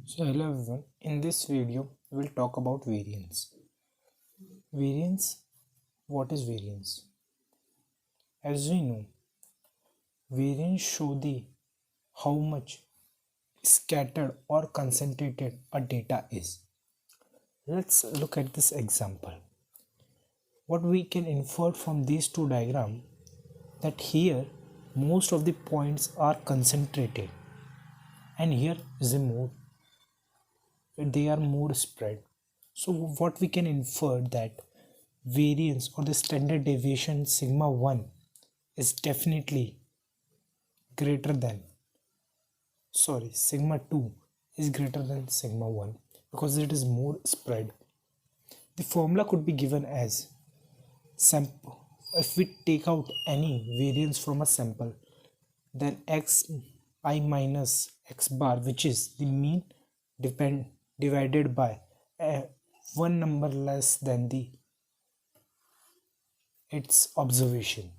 So hello everyone, in this video we'll talk about variance. Variance, what is variance? As we know, variance show the how much scattered or concentrated a data is. Let's look at this example. What we can infer from these two diagrams that here most of the points are concentrated and here is a more they are more spread. So what we can infer that variance or the standard deviation sigma 1 is definitely greater than sigma 2 is greater than sigma 1 because it is more spread. The formula could be given as sample. If we take out any variance from a sample, then x I minus x bar, which is the mean, divided by one number less than the its observation.